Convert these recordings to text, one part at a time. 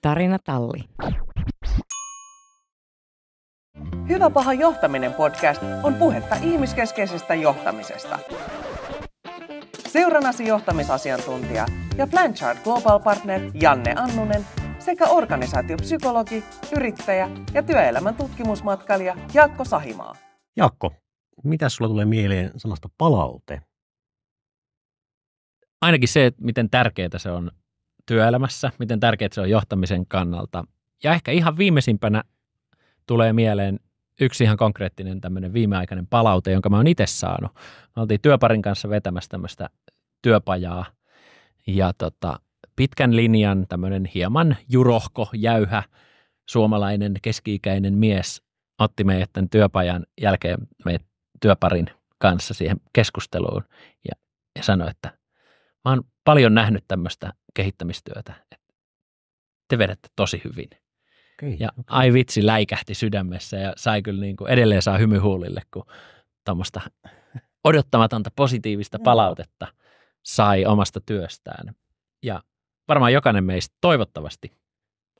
Tarinatalli. Hyvä paha johtaminen podcast on puhetta ihmiskeskeisestä johtamisesta. Seuranasi johtamisasiantuntija ja Blanchard Global Partner Janne Annunen sekä organisaatiopsykologi, yrittäjä ja työelämän tutkimusmatkailija Jaakko Sahimaa. Jaakko, mitä sulla tulee mieleen sanasta palaute? Ainakin se, että miten tärkeää se on työelämässä, miten tärkeää se on johtamisen kannalta. Ja ehkä ihan viimeisimpänä tulee mieleen yksi ihan konkreettinen tämmöinen viimeaikainen palaute, jonka mä oon itse saanut. Me oltiin työparin kanssa vetämässä tämmöistä työpajaa ja pitkän linjan tämmöinen hieman jurohko, jäyhä suomalainen keski-ikäinen mies otti meidät tämän työpajan jälkeen meidät työparin kanssa siihen keskusteluun ja sanoi, että mä oon paljon nähnyt tämmöistä kehittämistyötä, että te vedätte tosi hyvin. Okay. Ja ai vitsi, läikähti sydämessä ja sai kyllä niin kuin edelleen saa hymy huulille, kun tuommoista odottamatonta positiivista palautetta sai omasta työstään. Ja varmaan jokainen meistä toivottavasti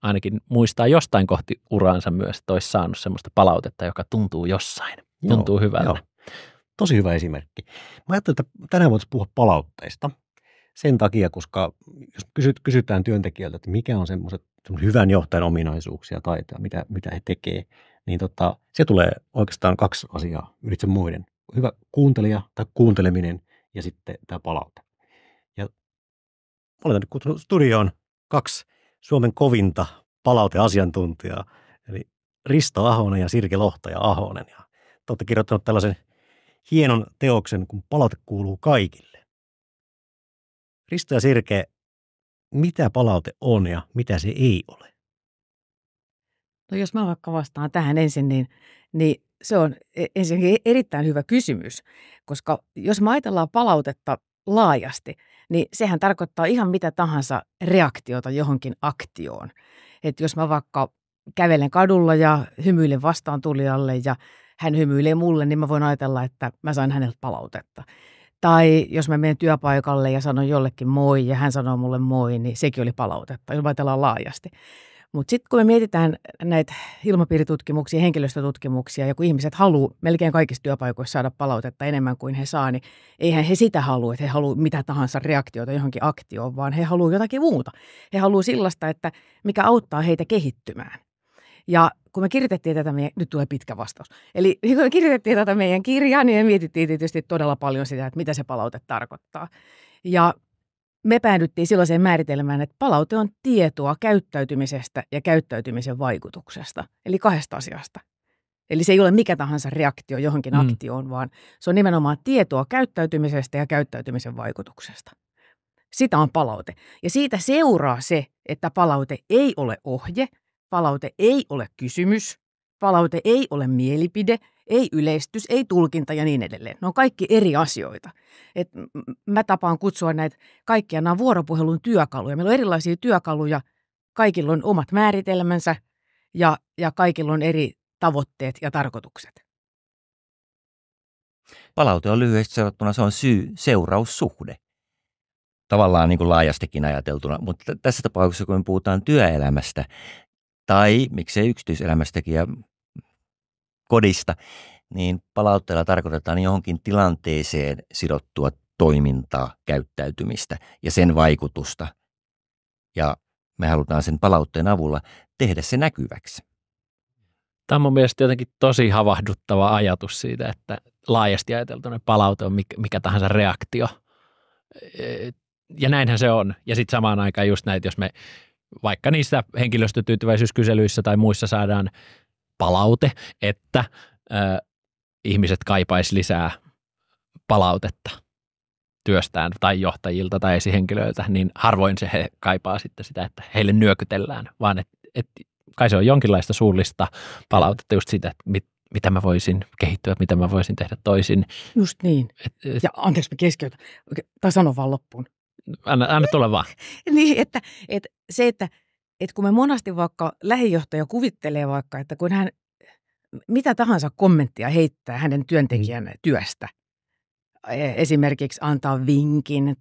ainakin muistaa jostain kohti uraansa myös, että olisi saanut semmoista palautetta, joka tuntuu jossain, tuntuu hyvältä. Joo. Tosi hyvä esimerkki. Mä ajattelin, että tänään voitaisiin puhua palautteista sen takia, koska jos kysytään työntekijöiltä, että mikä on semmoiset hyvän johtajan ominaisuuksia, taitoja, mitä he tekee, niin se tulee oikeastaan kaksi asiaa ylitse muiden. Hyvä kuuntelija tai kuunteleminen ja sitten tämä palaute. Ja olen nyt kutsunut studioon kaksi Suomen kovinta palauteasiantuntijaa, eli Risto Ahonen ja Sirke Lohtaja-Ahonen. Ja te olette kirjoittanut tällaisen hienon teoksen, kun palaute kuuluu kaikille. Risto ja Sirke, mitä palaute on ja mitä se ei ole? No jos mä vaikka vastaan tähän ensin, niin se on ensinnäkin erittäin hyvä kysymys, koska jos me ajatellaan palautetta laajasti, niin sehän tarkoittaa ihan mitä tahansa reaktiota johonkin aktioon. Että jos mä vaikka kävelen kadulla ja hymyilen vastaan tulijalle ja hän hymyilee mulle, niin mä voin ajatella, että mä sain häneltä palautetta. Tai jos mä menen työpaikalle ja sanon jollekin moi ja hän sanoo mulle moi, niin sekin oli palautetta, jos me ajatellaan laajasti. Mutta sitten kun me mietitään näitä ilmapiiritutkimuksia, henkilöstötutkimuksia, ja kun ihmiset haluaa melkein kaikissa työpaikoissa saada palautetta enemmän kuin he saa, niin eihän he sitä halua, että he haluaa mitä tahansa reaktiota johonkin aktioon, vaan he haluaa jotakin muuta. He haluaa sellaista, että mikä auttaa heitä kehittymään. Ja kun me kirjoitettiin tätä nyt tulee pitkä vastaus. Eli kun me kirjoitettiin tätä meidän kirjaa, niin me mietittiin tietysti todella paljon sitä, että mitä se palaute tarkoittaa. Ja me päädyttiin silloiseen määritelmään, että palaute on tietoa käyttäytymisestä ja käyttäytymisen vaikutuksesta. Eli kahdesta asiasta. Eli se ei ole mikä tahansa reaktio johonkin aktioon, vaan se on nimenomaan tietoa käyttäytymisestä ja käyttäytymisen vaikutuksesta. Sitä on palaute. Ja siitä seuraa se, että palaute ei ole ohje, palaute ei ole kysymys, palaute ei ole mielipide, ei yleistys, ei tulkinta ja niin edelleen. Ne on kaikki eri asioita. Mä tapaan kutsua näitä kaikkia, nämä vuoropuhelun työkaluja. Meillä on erilaisia työkaluja, kaikilla on omat määritelmänsä ja kaikilla on eri tavoitteet ja tarkoitukset. Palaute on lyhyesti sanottuna, se on syy-seuraussuhde. Tavallaan niin kuin laajastikin ajateltuna, mutta tässä tapauksessa, kun me puhutaan työelämästä tai miksei yksityiselämästäkin ja kodista, niin palautteella tarkoitetaan johonkin tilanteeseen sidottua toimintaa, käyttäytymistä ja sen vaikutusta. Ja me halutaan sen palautteen avulla tehdä se näkyväksi. Tämä on mun mielestä jotenkin tosi havahduttava ajatus siitä, että laajasti ajateltuna palaute on mikä tahansa reaktio. Ja näinhän se on. Ja sitten samaan aikaan just näitä, jos me vaikka niissä henkilöstötyytyväisyyskyselyissä tai muissa saadaan palaute, että ihmiset kaipaisi lisää palautetta työstään tai johtajilta tai esihenkilöiltä, niin harvoin se he kaipaa sitten sitä, että heille nyökytellään, vaan että kai se on jonkinlaista suullista palautetta just siitä, että mitä mä voisin kehittyä, mitä mä voisin tehdä toisin. Just niin. Ja anteeksi, mä keskeytän. Tai sano vaan loppuun. Anna tulla vaan. Niin, että kun me monasti vaikka lähijohtaja kuvittelee vaikka, että kun hän mitä tahansa kommenttia heittää hänen työntekijän työstä, esimerkiksi antaa vinkin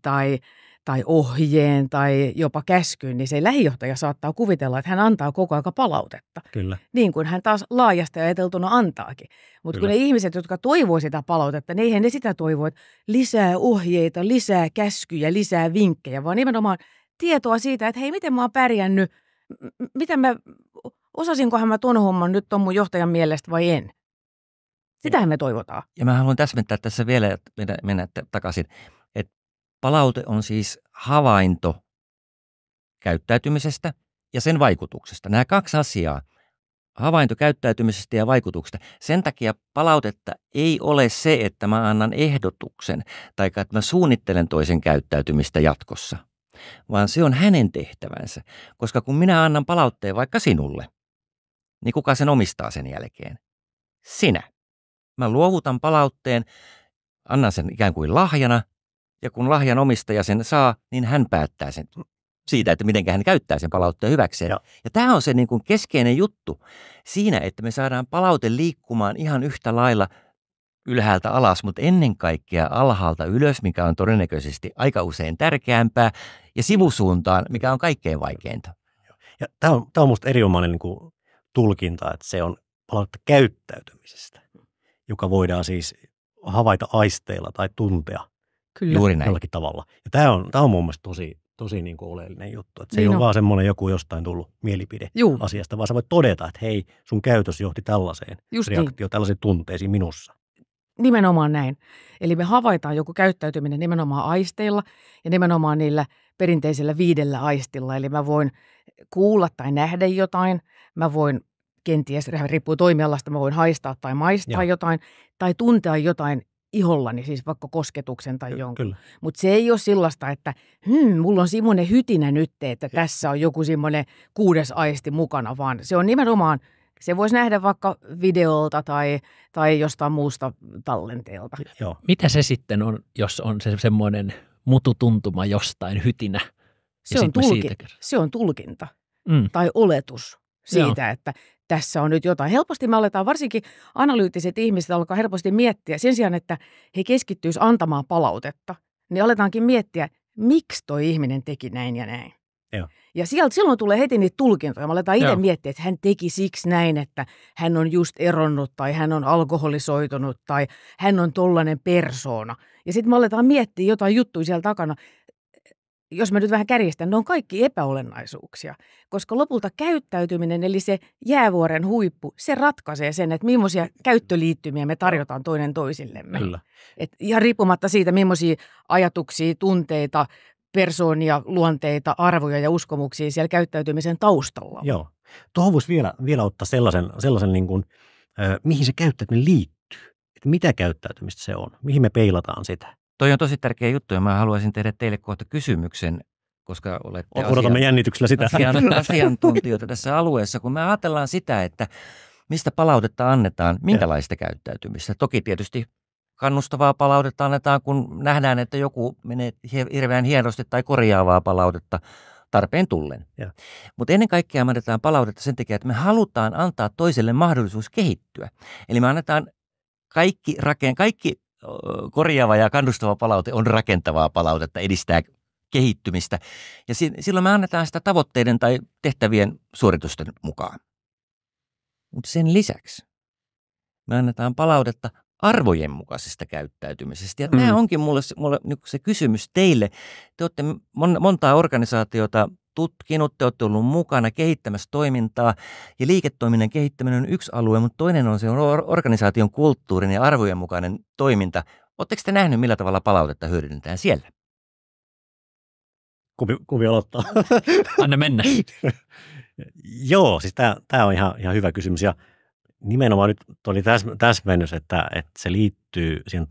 tai ohjeen tai jopa käskyn, niin se lähijohtaja saattaa kuvitella, että hän antaa koko aika palautetta. Kyllä. Niin kuin hän taas laajasti ajateltuna antaakin. Mutta kun ne ihmiset, jotka toivoo sitä palautetta, niin eihän ne sitä toivo, että lisää ohjeita, lisää käskyjä, lisää vinkkejä, vaan nimenomaan tietoa siitä, että hei, miten mä oon pärjännyt, osasinkohan mä ton homman nyt ton mun johtajan mielestä vai en. Sitähän me toivotaan. Ja mä haluan täsmentää tässä vielä, että mennä takaisin, että palaute on siis havainto käyttäytymisestä ja sen vaikutuksesta. Nämä kaksi asiaa, havainto käyttäytymisestä ja vaikutuksesta. Sen takia palautetta ei ole se, että mä annan ehdotuksen tai että mä suunnittelen toisen käyttäytymistä jatkossa, vaan se on hänen tehtävänsä. Koska kun minä annan palautteen vaikka sinulle, niin kuka sen omistaa sen jälkeen? Sinä. Mä luovutan palautteen, annan sen ikään kuin lahjana, ja kun lahjan omistaja sen saa, niin hän päättää sen siitä, että miten hän käyttää sen palautteen hyväkseen. Ja tämä on se niin kuin keskeinen juttu siinä, että me saadaan palaute liikkumaan ihan yhtä lailla ylhäältä alas, mutta ennen kaikkea alhaalta ylös, mikä on todennäköisesti aika usein tärkeämpää, ja sivusuuntaan, mikä on kaikkein vaikeinta. Ja tämä on musta erinomainen niin kuin tulkinta, että se on palautetta käyttäytymisestä, joka voidaan siis havaita aisteilla tai tuntea. Kyllä. Juuri näin. Jollakin tavalla. Ja tämä on mun mielestä tosi niin kuin oleellinen juttu. Että se niin ei ole vaan semmoinen joku jostain tullut mielipide asiasta, vaan sä voit todeta, että hei, sun käytös johti tällaiseen reaktioon, tällaisiin tunteisiin minussa. Nimenomaan näin. Eli me havaitaan joku käyttäytyminen nimenomaan aisteilla ja nimenomaan niillä perinteisillä 5 aistilla. Eli mä voin kuulla tai nähdä jotain, mä voin kenties, riippuu toimialasta, mä voin haistaa tai maistaa jotain tai tuntea jotain ihollani, siis vaikka kosketuksen tai jonkun. Mutta se ei ole sellaista, että mulla on semmoinen hytinä nyt, että tässä on joku semmoinen 6. aisti mukana, vaan se on nimenomaan, se voisi nähdä vaikka videolta tai jostain muusta tallenteelta. Joo. Mitä se sitten on, jos on se semmoinen mututuntuma jostain hytinä? Se on tulkinta tai oletus siitä, että tässä on nyt jotain. Helposti me aletaan, varsinkin analyyttiset ihmiset alkaa helposti miettiä, sen sijaan, että he keskittyisivät antamaan palautetta, niin aletaankin miettiä, miksi toi ihminen teki näin ja näin. Joo. Ja silloin tulee heti niitä tulkintoja. Me aletaan itse miettiä, että hän teki siksi näin, että hän on just eronnut tai hän on alkoholisoitunut tai hän on tollainen persoona. Ja sitten me aletaan miettiä jotain juttuja siellä takana. Jos mä nyt vähän kärjistän, ne on kaikki epäolennaisuuksia, koska lopulta käyttäytyminen, eli se jäävuoren huippu, se ratkaisee sen, että millaisia käyttöliittymiä me tarjotaan toinen toisillemme. Kyllä. Et ihan riippumatta siitä, millaisia ajatuksia, tunteita, persoonia, luonteita, arvoja ja uskomuksia siellä käyttäytymisen taustalla on. Joo. Tuohon voisi vielä ottaa sellaisen niin kuin, mihin se käyttäytyminen liittyy. Että mitä käyttäytymistä se on, mihin me peilataan sitä. Toi on tosi tärkeä juttu ja mä haluaisin tehdä teille kohta kysymyksen, koska olette odotamme jännityksellä sitä. asiantuntijoita tässä alueessa, kun me ajatellaan sitä, että mistä palautetta annetaan, minkälaista käyttäytymistä. Toki tietysti kannustavaa palautetta annetaan, kun nähdään, että joku menee hirveän hienosti tai korjaavaa palautetta tarpeen tullen. Mutta ennen kaikkea me annetaan palautetta sen takia, että me halutaan antaa toiselle mahdollisuus kehittyä. Eli me annetaan kaikki korjaava ja kannustava palaute on rakentavaa palautetta, edistää kehittymistä. Ja silloin me annetaan sitä tavoitteiden tai tehtävien suoritusten mukaan. Mutta sen lisäksi me annetaan palautetta arvojen mukaisesta käyttäytymisestä. Ja tämä onkin mulle se kysymys teille. Te olette montaa organisaatiota tutkinut, te olette ollut mukana kehittämässä toimintaa ja liiketoiminnan kehittäminen on yksi alue, mutta toinen on se organisaation kulttuurin ja arvojen mukainen toiminta. Oletteko te nähnyt, millä tavalla palautetta hyödynnetään siellä? Kumpi aloittaa? Anna mennä. Joo, siis tämä on ihan hyvä kysymys ja nimenomaan nyt oli täsmennys, että se liittyy siihen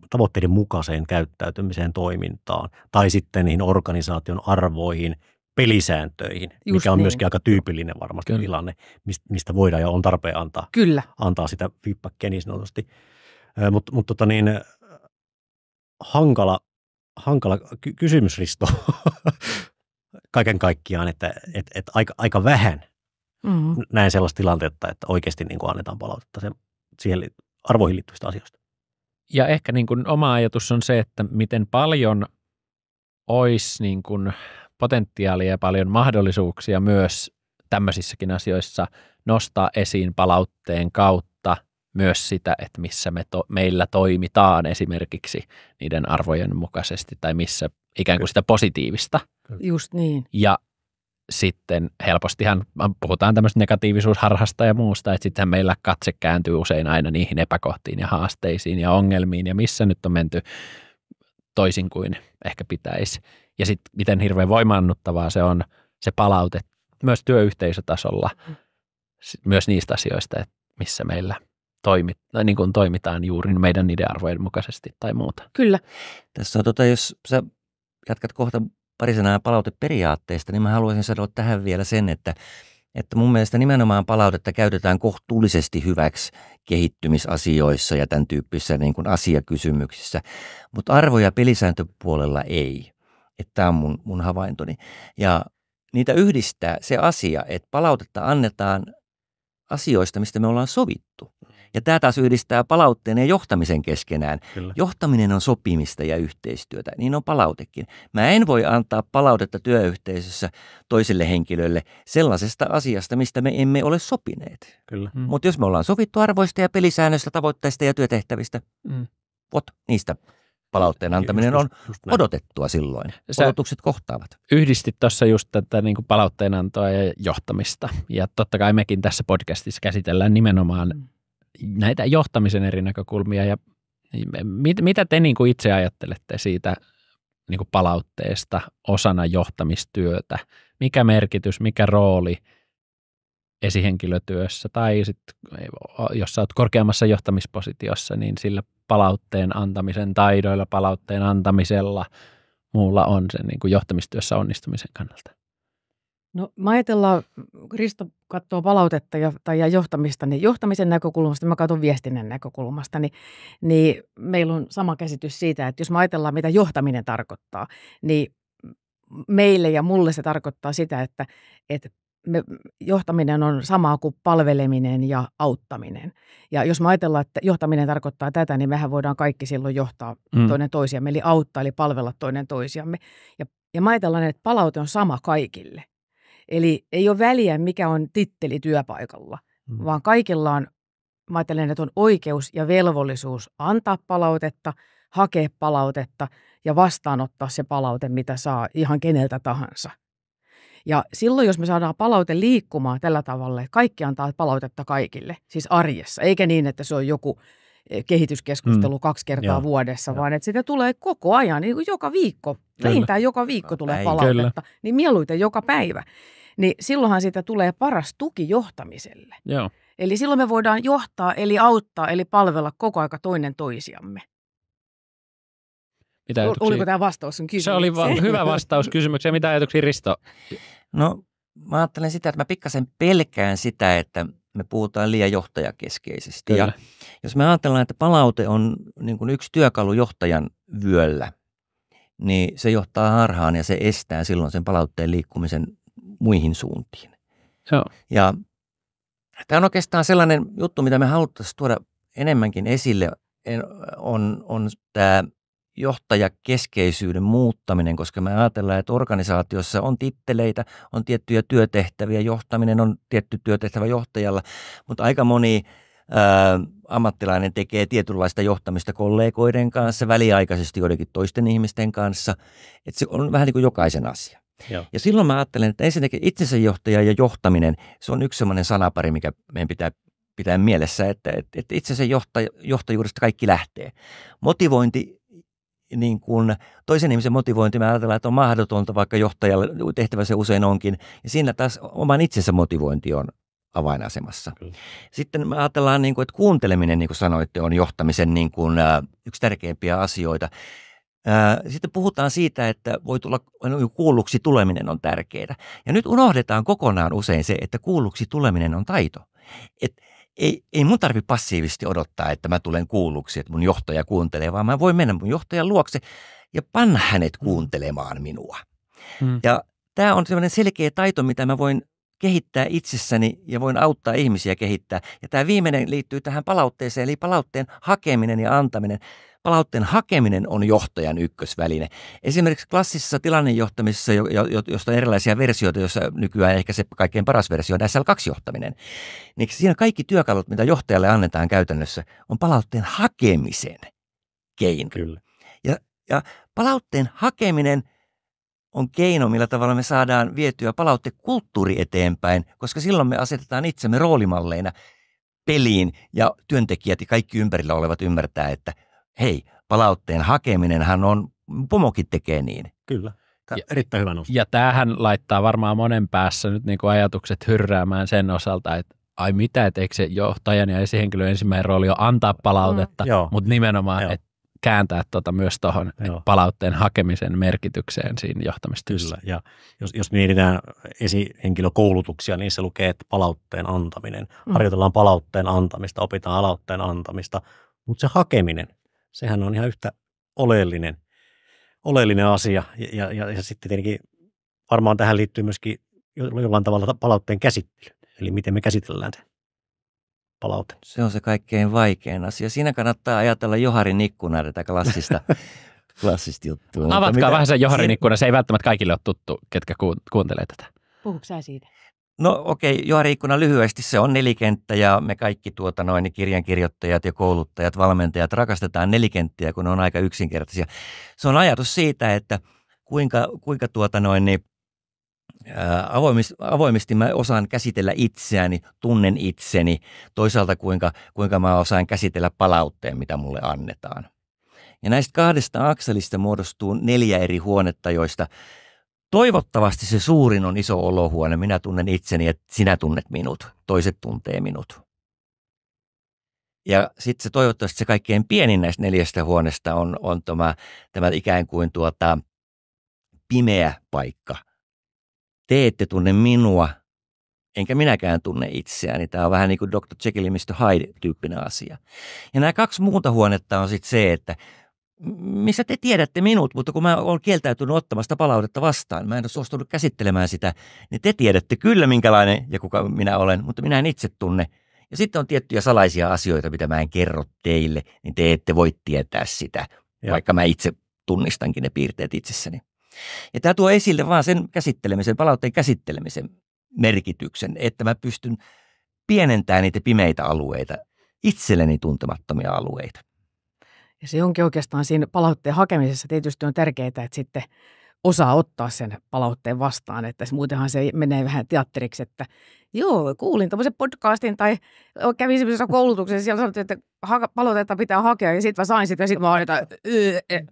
tavoitteiden mukaiseen käyttäytymiseen toimintaan tai sitten niihin organisaation arvoihin, pelisääntöihin, mikä on myöskin aika tyypillinen varmasti tilanne, mistä voidaan ja on tarpeen antaa sitä feedbackia niin sanotusti. Mutta hankala kysymys, Risto, kaiken kaikkiaan, että aika vähän näen sellaista tilannetta, että oikeasti niin kuin annetaan palautetta siihen arvoihin liittyvistä asioista. Ja ehkä niin kuin oma ajatus on se, että miten paljon olisi niin kuin potentiaalia ja paljon mahdollisuuksia myös tämmöisissäkin asioissa nostaa esiin palautteen kautta myös sitä, että missä meillä toimitaan esimerkiksi niiden arvojen mukaisesti tai missä ikään kuin sitä positiivista. Just niin. Ja sitten helpostihan puhutaan tämmöistä negatiivisuusharhasta ja muusta, että sittenhän meillä katse kääntyy usein aina niihin epäkohtiin ja haasteisiin ja ongelmiin ja missä nyt on menty toisin kuin ehkä pitäisi. Ja sitten miten hirveän voimaannuttavaa se on se palaute myös työyhteisötasolla, myös niistä asioista, että missä meillä niin kuin toimitaan juuri meidän niiden arvojen mukaisesti tai muuta. Kyllä. Tässä on, jos sä jatkat kohta pari sanaa palauteperiaatteesta, niin mä haluaisin sanoa tähän vielä sen, että mun mielestä nimenomaan palautetta käytetään kohtuullisesti hyväksi kehittymisasioissa ja tämän tyyppisissä niin kuin asiakysymyksissä, mutta arvo- ja pelisääntöpuolella ei. Tämä on mun havaintoni. Ja niitä yhdistää se asia, että palautetta annetaan asioista, mistä me ollaan sovittu. Ja tämä taas yhdistää palautteen ja johtamisen keskenään. Kyllä. Johtaminen on sopimista ja yhteistyötä, niin on palautekin. Mä en voi antaa palautetta työyhteisössä toiselle henkilölle sellaisesta asiasta, mistä me emme ole sopineet. Kyllä. Mutta jos me ollaan sovittu arvoista ja pelisäännöistä, tavoitteista ja työtehtävistä, niistä palautteen antaminen on odotettua silloin. Odotukset kohtaavat. Yhdistit tuossa just tätä niin kuin palautteenantoa ja johtamista. Ja totta kai mekin tässä podcastissa käsitellään nimenomaan näitä johtamisen eri näkökulmia. Ja mitä te niin kuin itse ajattelette siitä niin kuin palautteesta osana johtamistyötä? Mikä merkitys, mikä rooli esihenkilötyössä tai sitten jos sä oot korkeammassa johtamispositiossa, niin sillä palautteen antamisen taidoilla, palautteen antamisella muulla on sen niin kuin johtamistyössä onnistumisen kannalta? No mä ajatellaan, Risto katsoo palautetta ja johtamista, niin johtamisen näkökulmasta, mä katson viestinnän näkökulmasta, niin meillä on sama käsitys siitä, että jos me ajatellaan, mitä johtaminen tarkoittaa, niin meille ja mulle se tarkoittaa sitä, että johtaminen on samaa kuin palveleminen ja auttaminen. Ja jos me ajatellaan, että johtaminen tarkoittaa tätä, niin mehän voidaan kaikki silloin johtaa toinen toisiamme, eli auttaa, eli palvella toinen toisiamme. Ja mä ajatellaan, että palaute on sama kaikille. Eli ei ole väliä, mikä on titteli työpaikalla, vaan kaikilla on, mä ajattelen, että on oikeus ja velvollisuus antaa palautetta, hakea palautetta ja vastaanottaa se palaute, mitä saa ihan keneltä tahansa. Ja silloin, jos me saadaan palaute liikkumaan tällä tavalla, kaikki antaa palautetta kaikille, siis arjessa, eikä niin, että se on joku kehityskeskustelu 2 kertaa vuodessa, vaan että sitä tulee koko ajan, niin kuin joka viikko, vähintään joka viikko tulee palautetta, niin mieluiten joka päivä. Niin silloinhan siitä tulee paras tuki johtamiselle. Joo. Eli silloin me voidaan johtaa, eli auttaa, eli palvella koko aika toinen toisiamme. Oliko tämä vastaus sun kysymykseen? Se oli hyvä vastaus kysymykseen. Mitä ajatuksia, Risto? No, mä ajattelen sitä, että mä pikkasen pelkään sitä, että me puhutaan liian johtajakeskeisesti. Kyllä. Ja jos me ajatellaan, että palaute on niin kuin yksi työkalu johtajan vyöllä, niin se johtaa harhaan ja se estää silloin sen palautteen liikkumisen muihin suuntiin. Joo. Ja tämä on oikeastaan sellainen juttu, mitä me haluttaisiin tuoda enemmänkin esille, on tämä johtajakeskeisyyden muuttaminen, koska me ajatellaan, että organisaatiossa on titteleitä, on tiettyjä työtehtäviä, johtaminen on tietty työtehtävä johtajalla, mutta aika moni ammattilainen tekee tietynlaista johtamista kollegoiden kanssa, väliaikaisesti joidenkin toisten ihmisten kanssa, että se on vähän niin kuin jokaisen asia. Joo. Ja silloin mä ajattelen, että ensinnäkin itsensä johtaja ja johtaminen, se on yksi sellainen sanapari, mikä meidän pitää mielessä, että itsensä johtajuudesta kaikki lähtee. Motivointi, niin kuin toisen ihmisen motivointi, me ajatellaan, että on mahdotonta, vaikka johtajalle tehtävä se usein onkin, ja siinä taas oman itsensä motivointi on avainasemassa. Kyllä. Sitten me ajatellaan, että kuunteleminen, niin kuin sanoitte, on johtamisen yksi tärkeimpiä asioita. Sitten puhutaan siitä, että voi tulla kuulluksi tuleminen on tärkeää. Ja nyt unohdetaan kokonaan usein se, että kuulluksi tuleminen on taito. Ei mun tarvitse passiivisesti odottaa, että mä tulen kuulluksi, että mun johtaja kuuntelee, vaan mä voin mennä mun johtajan luokse ja panna hänet kuuntelemaan minua. Ja tämä on sellainen selkeä taito, mitä mä voin kehittää itsessäni ja voin auttaa ihmisiä kehittää. Ja tämä viimeinen liittyy tähän palautteeseen, eli palautteen hakeminen ja antaminen. Palautteen hakeminen on johtajan ykkösväline. Esimerkiksi klassisessa tilannejohtamisessa, josta on erilaisia versioita, jossa nykyään ehkä se kaikkein paras versio on SL2-johtaminen, niin siinä kaikki työkalut, mitä johtajalle annetaan käytännössä, on palautteen hakemisen keino. Kyllä. Ja palautteen hakeminen on keino, millä tavalla me saadaan vietyä palautekulttuuri eteenpäin, koska silloin me asetetaan itsemme roolimalleina peliin ja työntekijät ja kaikki ympärillä olevat ymmärtää, että hei, palautteen hakeminenhan on, pomokin tekee niin. Kyllä. Erittäin hyvä nosto. Ja tämähän laittaa varmaan monen päässä nyt niin kuin ajatukset hyrräämään sen osalta, että ai mitä, että eikö se johtajan ja esihenkilön ensimmäinen rooli on antaa palautetta, mutta nimenomaan, että kääntää myös tuohon palautteen hakemisen merkitykseen siinä johtamistyössä. Kyllä, ja jos mietitään esihenkilökoulutuksia, niin se lukee, että palautteen antaminen. Harjoitellaan palautteen antamista, opitaan palautteen antamista, mutta se hakeminen, sehän on ihan yhtä oleellinen asia. Ja sitten tietenkin varmaan tähän liittyy myöskin jollain tavalla palautteen käsittely, eli miten me käsitellään se palaute. Se on se kaikkein vaikein asia. Siinä kannattaa ajatella Joharin ikkunaa, tätä klassista juttua. Avatkaa vähän se Joharin ikkuna. Se ei välttämättä kaikille ole tuttu, ketkä kuuntelee tätä. Puhuuko sä siitä? No okei, Joharin ikkuna lyhyesti. Se on nelikenttä ja me kaikki kirjankirjoittajat ja kouluttajat, valmentajat rakastetaan nelikenttiä, kun ne on aika yksinkertaisia. Se on ajatus siitä, että kuinka avoimesti mä osaan käsitellä itseäni, tunnen itseni, toisaalta kuinka mä osaan käsitellä palautteen, mitä mulle annetaan. Ja näistä kahdesta akselista muodostuu 4 eri huonetta, joista toivottavasti se suurin on iso olohuone. Minä tunnen itseni ja sinä tunnet minut, toiset tuntee minut. Ja sitten se toivottavasti se kaikkein pienin näistä 4 huoneesta on tämä ikään kuin pimeä paikka. Te ette tunne minua, enkä minäkään tunne itseäni. Tämä on vähän niin kuin Dr. Jekyll ja Mr. Hyde-tyyppinen asia. Ja nämä 2 muuta huonetta on sitten se, että missä te tiedätte minut, mutta kun mä olen kieltäytynyt ottamasta palautetta vastaan, mä en ole suostunut käsittelemään sitä, niin te tiedätte kyllä minkälainen ja kuka minä olen, mutta minä en itse tunne. Ja sitten on tiettyjä salaisia asioita, mitä mä en kerro teille, niin te ette voi tietää sitä, vaikka mä itse tunnistankin ne piirteet itsessäni. Ja tämä tuo esille vaan sen palautteen käsittelemisen merkityksen, että mä pystyn pienentämään niitä pimeitä alueita, itselleni tuntemattomia alueita. Ja se onkin oikeastaan siinä palautteen hakemisessa tietysti on tärkeää, että sitten osaa ottaa sen palautteen vastaan, että muutenhan se menee vähän teatteriksi, että joo, kuulin tämmöisen podcastin tai kävin semmoisessa koulutuksessa, siellä sanottiin, että palautetta pitää hakea ja sitten mä sain sitä ja sitten mä olin, että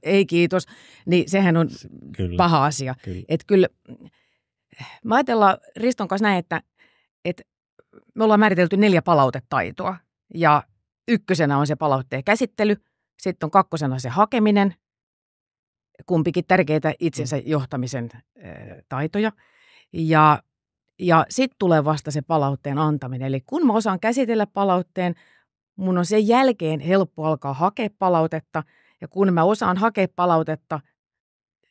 ei kiitos, niin sehän on paha asia. Että kyllä mä ajatellaan Riston kanssa näin, että me ollaan määritelty 4 palautetaitoa ja 1 on se palautteen käsittely, sitten on 2 se hakeminen, kumpikin tärkeitä itsensä johtamisen taitoja. Ja sitten tulee vasta se palautteen antaminen. Eli kun mä osaan käsitellä palautteen, mun on sen jälkeen helppo alkaa hakea palautetta. Ja kun mä osaan hakea palautetta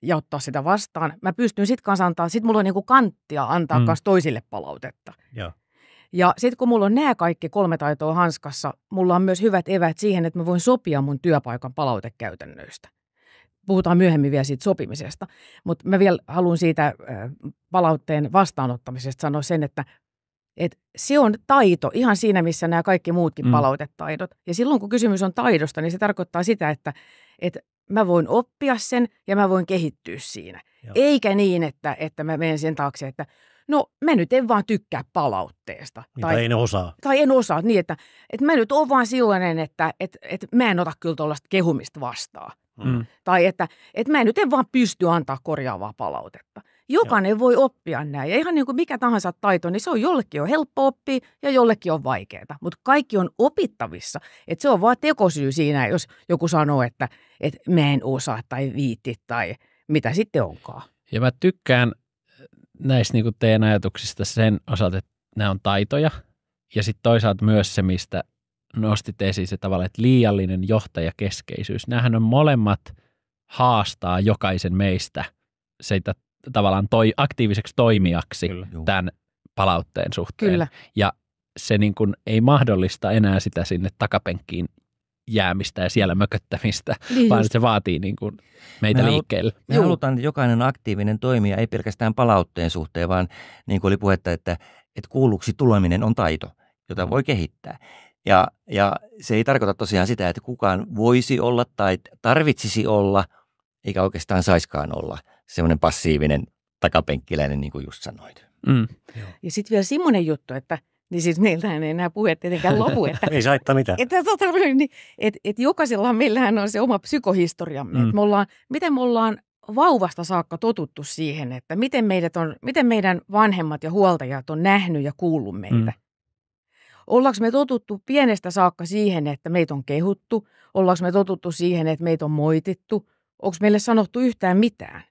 ja ottaa sitä vastaan, mä pystyn sitten kanssa antaa, sitten mulla on niinku kanttia antaa kanssa toisille palautetta. Ja sitten kun mulla on nämä kaikki 3 taitoa hanskassa, mulla on myös hyvät eväät siihen, että mä voin sopia mun työpaikan palautekäytännöistä. Puhutaan myöhemmin vielä siitä sopimisesta, mutta mä vielä haluan siitä palautteen vastaanottamisesta sanoa sen, että se on taito ihan siinä, missä nämä kaikki muutkin palautetaidot. Ja silloin, kun kysymys on taidosta, niin se tarkoittaa sitä, että mä voin oppia sen ja mä voin kehittyä siinä. Joo. Eikä niin, että mä menen sen taakse, että no mä nyt en vaan tykkää palautteesta. Tai en osaa. Tai en osaa, niin että mä nyt oon vaan sellainen, että mä en ota kyllä tuollaista kehumista vastaan. Tai että mä nyt en vaan pysty antaa korjaavaa palautetta. Jokainen voi oppia näin. Ja ihan niin kuin mikä tahansa taito, niin se on jollekin on helppo oppia ja jollekin on vaikeaa. Mutta kaikki on opittavissa. Että se on vaan tekosyy siinä, jos joku sanoo, että mä en osaa tai viitti tai mitä sitten onkaan. Ja mä tykkään näistä niin kuin teidän ajatuksista sen osalta, että nämä on taitoja. Ja sitten toisaalta myös se, mistä nostit esiin se tavalla, että liiallinen johtajakeskeisyys. Nämähän on molemmat haastaa jokaisen meistä sitä tavallaan aktiiviseksi toimijaksi tämän palautteen suhteen. Kyllä. Ja se niin kuin ei mahdollista enää sitä sinne takapenkkiin jäämistä ja siellä mököttämistä, Niin vaan just. se vaatii niin kuin meitä liikkeelle. Me halutaan, että jokainen aktiivinen toimija ei pelkästään palautteen suhteen, vaan niin kuin oli puhetta, että kuulluksi tuleminen on taito, jota voi kehittää. Ja se ei tarkoita tosiaan sitä, että kukaan voisi olla tai tarvitsisi olla, eikä oikeastaan saiskaan olla semmoinen passiivinen takapenkkiläinen, niin kuin just sanoit. Mm. Ja sitten vielä semmoinen juttu, että niin siis meiltähän ei enää puhe tietenkään lopu, että Ei saittaa mitään. että jokaisellahan meillähän on se oma psykohistoriamme. Että miten me ollaan vauvasta saakka totuttu siihen, että miten meidän vanhemmat ja huoltajat on nähnyt ja kuullut meitä. Ollaanko me totuttu pienestä saakka siihen, että meitä on kehuttu? Ollaanko me totuttu siihen, että meitä on moitittu? Onko meille sanottu yhtään mitään?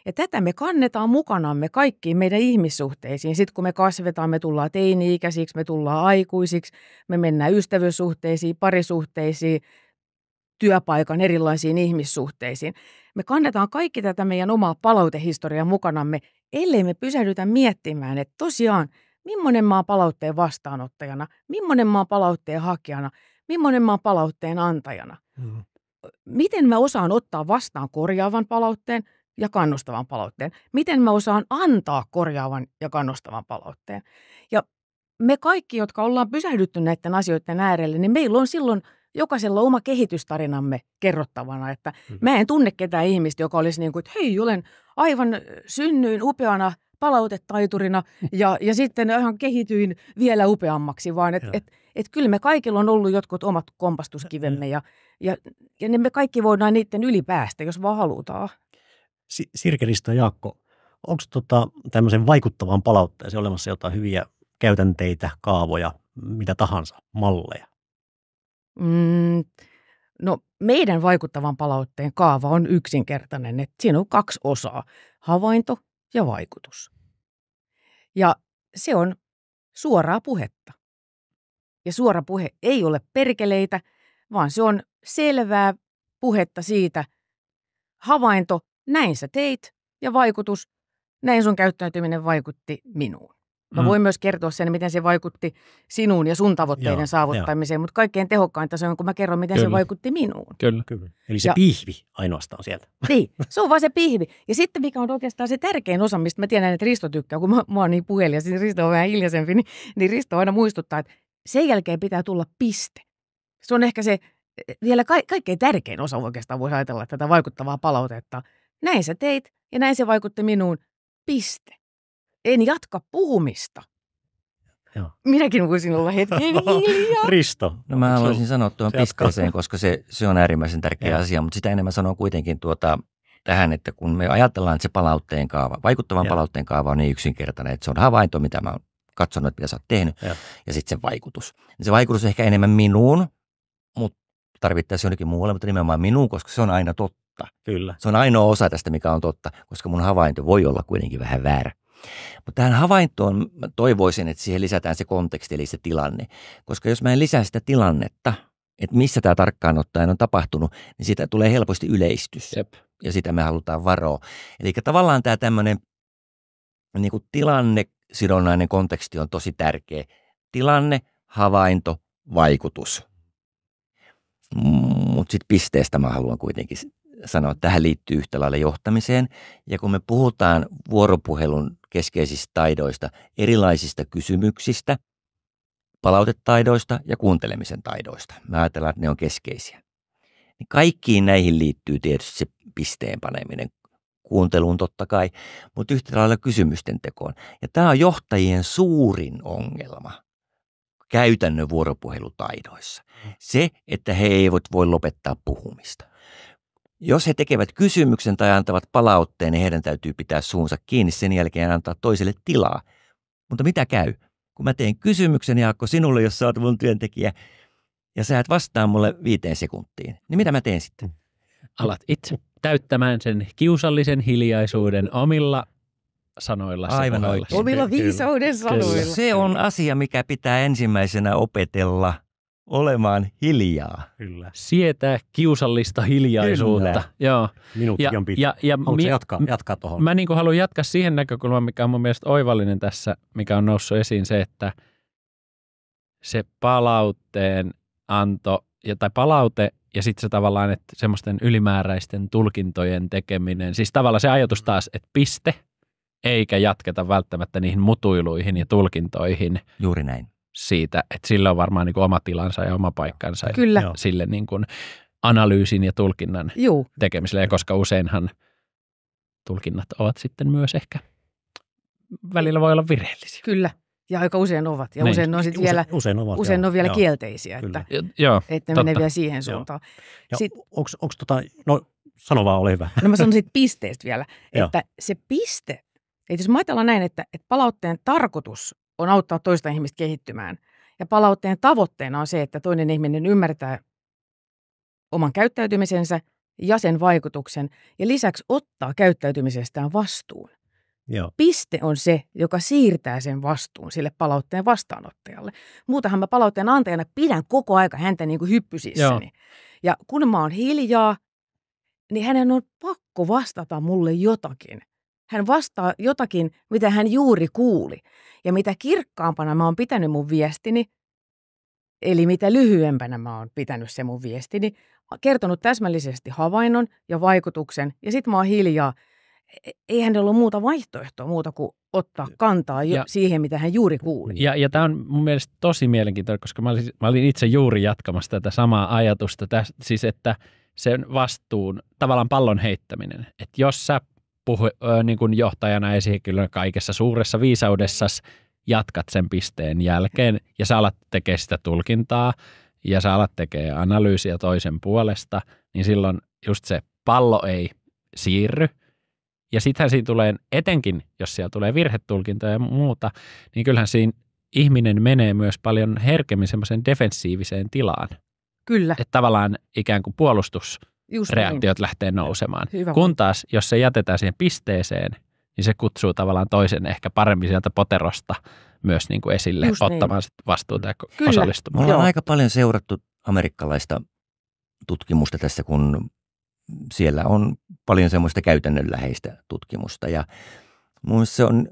Ja tätä me kannetaan mukanamme kaikkiin meidän ihmissuhteisiin. Sitten kun me kasvetaan, me tullaan teini-ikäisiksi, me tullaan aikuisiksi, me mennään ystävyyssuhteisiin, parisuhteisiin, työpaikan erilaisiin ihmissuhteisiin. Me kannetaan kaikki tätä meidän omaa palautehistoriaa mukanamme, ellei me pysähdytä miettimään, että tosiaan, millainen mä oon palautteen vastaanottajana, millainen mä oon palautteen hakijana, millainen mä oon palautteen antajana. Miten mä osaan ottaa vastaan korjaavan palautteen ja kannustavan palautteen. Miten mä osaan antaa korjaavan ja kannustavan palautteen. Ja me kaikki, jotka ollaan pysähdytty näiden asioiden äärelle, niin meillä on silloin jokaisella oma kehitystarinamme kerrottavana. Että mä en tunne ketään ihmistä, joka olisi niin kuin, että hei, olen aivan synnyin upeana palautetaiturina ja sitten ihan kehityin vielä upeammaksi, vaan että kyllä me kaikilla on ollut jotkut omat kompastuskivemme ja me kaikki voidaan niiden yli päästä, jos vaan halutaan. Sirke, Risto ja Jaakko, onko tämmöisen vaikuttavan palautteeseen olemassa jotain hyviä käytänteitä, kaavoja, mitä tahansa, malleja? No meidän vaikuttavan palautteen kaava on yksinkertainen, että siinä on 2 osaa, havainto ja vaikutus. Ja se on suoraa puhetta. Ja suora puhe ei ole perkeleitä, vaan se on selvää puhetta siitä, havainto, näin sä teit, ja vaikutus, näin sun käyttäytyminen vaikutti minuun. Mä voin myös kertoa sen, miten se vaikutti sinuun ja sun tavoitteiden saavuttamiseen, mutta kaikkein tehokkainta se on, kun mä kerron, miten se vaikutti minuun. Kyllä. Eli se pihvi ainoastaan sieltä. Niin, se on vaan se pihvi. Ja sitten mikä on oikeastaan se tärkein osa, mistä mä tiedän, että Risto tykkää, kun mä oon niin puhelia, siis Risto on vähän hiljaisempi, niin Risto aina muistuttaa, että sen jälkeen pitää tulla piste. Se on ehkä se vielä kaikkein tärkein osa oikeastaan, voisi ajatella tätä vaikuttavaa palautetta. Näin sä teit ja näin se vaikutti minuun, piste. En jatka puhumista. Joo. Minäkin voisin olla hetken hiljaa. Risto. No mä haluaisin sanoa tuon pisteeseen, koska se on äärimmäisen tärkeä asia, mutta sitä enemmän sanon kuitenkin tähän, että kun me ajatellaan, että se palautteen kaava, vaikuttavan palautteen kaava on niin yksinkertainen, että se on havainto, mitä mä oon katsonut, että mitä sä oot tehnyt, ja sitten se vaikutus. Se vaikutus on ehkä enemmän minuun, mutta tarvittaisiin jonnekin muualle, mutta nimenomaan minuun, koska se on aina totta. Kyllä. Se on ainoa osa tästä, mikä on totta, koska mun havainto voi olla kuitenkin vähän väärä. Mutta tähän havaintoon mä toivoisin, että siihen lisätään se konteksti, eli se tilanne. Koska jos mä en lisää sitä tilannetta, että missä tämä tarkkaan ottaen on tapahtunut, niin siitä tulee helposti yleistys. Jep. Ja sitä me halutaan varoa. Eli tavallaan tämä tämmöinen niin kuin tilannesidonnainen konteksti on tosi tärkeä. Tilanne, havainto, vaikutus. Mutta sitten pisteestä mä haluan kuitenkin sanoa, että tähän liittyy yhtä lailla johtamiseen. Ja kun me puhutaan vuoropuhelun keskeisistä taidoista, erilaisista kysymyksistä, palautetaidoista ja kuuntelemisen taidoista, mä ajatellaan, että ne on keskeisiä. Niin kaikkiin näihin liittyy tietysti se pisteen paneminen, kuunteluun totta kai, mutta yhtä lailla kysymysten tekoon. Ja tämä on johtajien suurin ongelma käytännön vuoropuhelutaidoissa. Se, että he eivät voi lopettaa puhumista. Jos he tekevät kysymyksen tai antavat palautteen, niin heidän täytyy pitää suunsa kiinni sen jälkeen antaa toiselle tilaa. Mutta mitä käy? Kun mä teen kysymyksen, Jaakko, sinulle, jos sä oot mun työntekijä, ja sä et vastaa mulle 5 sekuntiin, niin mitä mä teen sitten? Alat itse täyttämään sen kiusallisen hiljaisuuden omilla sanoilla. Aivan oikein. Omilla viisauden sanoilla. Se on asia, mikä pitää ensimmäisenä opetella olemaan hiljaa. Kyllä. Sietää kiusallista hiljaisuutta. Kyllä. Joo. Minuuttikin on pitkä. Haluatko se jatkaa tuohon? Mä niin kuin haluan jatkaa siihen näkökulmaan, mikä on mun mielestä oivallinen tässä, mikä on noussut esiin, se, että se palautteen anto tai palaute ja sitten se tavallaan, että semmoisten ylimääräisten tulkintojen tekeminen, siis tavallaan se ajatus taas, että piste, eikä jatketa välttämättä niihin mutuiluihin ja tulkintoihin. Juuri näin. Siitä, että sillä on varmaan niin kuin oma tilansa ja oma paikkansa. Kyllä. Ja sille niin kuin analyysin ja tulkinnan tekemiselle, ja koska useinhan tulkinnat ovat sitten myös ehkä, välillä voi olla virheellisiä. Kyllä, ja aika usein ovat. Ja Niin. usein ne on sitten vielä, usein on vielä joo. kielteisiä, Kyllä. että ne menee vielä siihen suuntaan. Ja Sitten, onko no sano vaan, ole hyvä. no mä sanon siitä pisteestä vielä, Joo. että se piste, että jos mä ajatellaan näin, että palautteen tarkoitus on auttaa toista ihmistä kehittymään, ja palautteen tavoitteena on se, että toinen ihminen ymmärtää oman käyttäytymisensä ja sen vaikutuksen, ja lisäksi ottaa käyttäytymisestään vastuun. Joo. Piste on se, joka siirtää sen vastuun sille palautteen vastaanottajalle. Muutahan mä palautteen antajana pidän koko aika häntä niin kuin hyppysissäni. Joo. Ja kun mä oon hiljaa, niin hänen on pakko vastata mulle jotakin. Hän vastaa jotakin, mitä hän juuri kuuli. Ja mitä kirkkaampana mä oon pitänyt mun viestini, eli mitä lyhyempänä mä oon pitänyt se mun viestini, kertonut täsmällisesti havainnon ja vaikutuksen, ja sit mä oon hiljaa. Ei hänellä ollut muuta vaihtoehtoa muuta kuin ottaa kantaa siihen, mitä hän juuri kuuli. Ja tämä on mun mielestä tosi mielenkiintoinen, koska mä olin itse juuri jatkamassa tätä samaa ajatusta, siis että sen vastuun, tavallaan pallon heittäminen. Että jos sä niin kuin johtajana esihenkilönä kaikessa suuressa viisaudessasi jatkat sen pisteen jälkeen ja sä alat tekemään sitä tulkintaa ja sä alat tekemään analyysiä toisen puolesta, niin silloin just se pallo ei siirry. Ja sittenhän siinä tulee, etenkin jos siellä tulee virhetulkintoja ja muuta, niin kyllähän siinä ihminen menee myös paljon herkemmin semmoiseen defensiiviseen tilaan. Kyllä. Että tavallaan ikään kuin Just puolustusreaktiot lähtee nousemaan. Hyvä. Kun taas, jos se jätetään siihen pisteeseen, niin se kutsuu tavallaan toisen ehkä paremmin sieltä poterosta myös niin kuin esille Just ottamaan sit vastuuta ja Kyllä. osallistumaan. Me ollaan Joo. aika paljon seurattu amerikkalaista tutkimusta tässä, kun siellä on paljon semmoista käytännönläheistä tutkimusta. Ja mun mielestä se on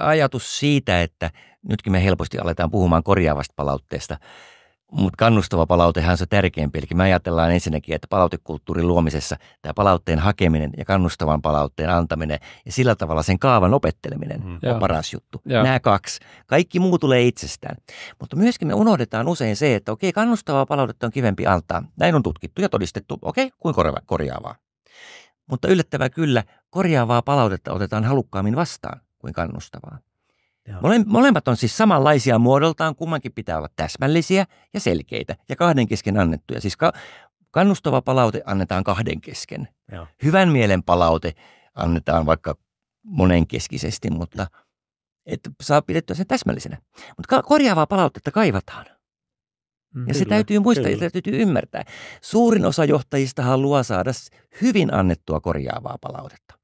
ajatus siitä, että nytkin me helposti aletaan puhumaan korjaavasta palautteesta, mutta kannustava palautehan on se tärkeämpi. Eli me ajatellaan ensinnäkin, että palautekulttuurin luomisessa tämä palautteen hakeminen ja kannustavan palautteen antaminen ja sillä tavalla sen kaavan opetteleminen on Joo. paras juttu. Joo. Nämä kaksi. Kaikki muu tulee itsestään. Mutta myöskin me unohdetaan usein se, että okei, kannustavaa palautetta on kivempi antaa. Näin on tutkittu ja todistettu. Okei, kuin korjaavaa. Mutta yllättävää kyllä, korjaavaa palautetta otetaan halukkaammin vastaan kuin kannustavaa. Molemmat on siis samanlaisia muodoltaan, kummankin pitää olla täsmällisiä ja selkeitä ja kahden kesken annettuja. Siis kannustava palaute annetaan kahden kesken. Joo. Hyvän mielen palaute annetaan vaikka monenkeskisesti, mutta että saa pidettyä sen täsmällisenä. Mutta korjaavaa palautetta kaivataan. Ja se Kyllä, täytyy muistaa ja kyllä. täytyy ymmärtää. Suurin osa johtajista haluaa saada hyvin annettua korjaavaa palautetta.